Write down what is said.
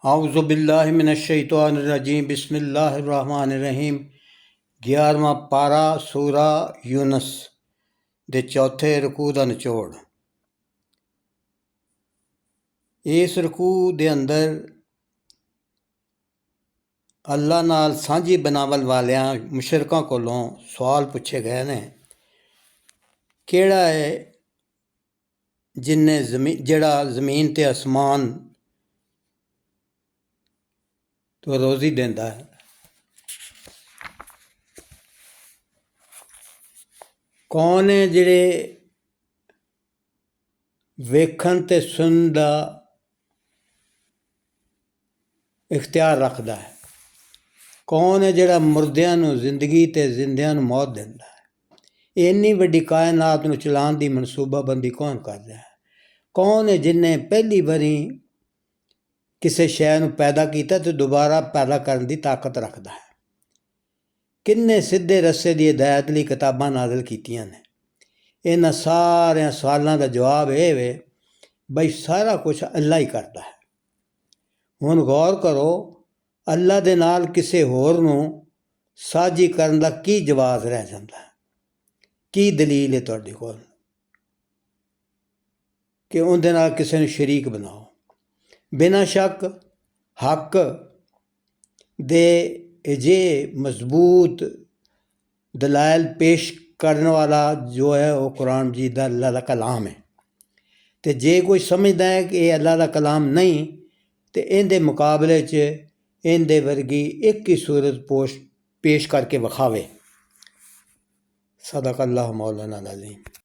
आउज़ुबिल्लाहिमिनश्शैतानिर्रजीम बिस्मिल्लाहिर्रहमानिर्रहीम। 11वां पारा सूरा यूनस दे चौथे रकू का निचोड़। इस रकू दे अंदर अल्लाह नाल सांझी बनावल वालियां मुशरकां कोलों सवाल पूछे गए ने, केड़ा है जिन्ने जड़ा जमीन ते आसमान तो रोज़ी देंदा है। कौन है जिहड़े वेखण ते सुनन दा इख्तियार रखदा है। कौन है जिहड़ा मुर्दियां नूं जिंदगी ते जिंदियां नूं मौत दिंदा है। इन्नी वड्डी कायनात नूं चलाउण दी मनसूबाबंदी कौन करदा है। कौन है जिन्ने पहली बारी किसी शै नूं पैदा कीता ते दोबारा पैदा करन दी ताकत रखदा है। किन्ने सिद्धे रस्ते दी हिदायत लई किताबां नाज़िल कीतियां ने। इन्हां सारे सवालों का जवाब यह है बई सारा कुछ अल्लाह ही करता है। हुण गौर करो, अल्लाह दे नाल किसी होर नूं साझी करन दा की जवाब रह जांदा है, की दलील है तुहाडे कोल कि उहदे नाल किसी नूं शरीक बनाओ। बिना शक हक दे जे मजबूत दलाइल पेश करने वाला जो है वो कुरान मजीद दा अल्लाह दा कलाम है। तो जे कोई समझदा है कि यह अल्लाह दा कलाम नहीं तो इहदे मुकाबले च इहदे वर्गी एक ही सूरत पेश करके विखावे। सदक अल्लाह मौलाना अज़ीम।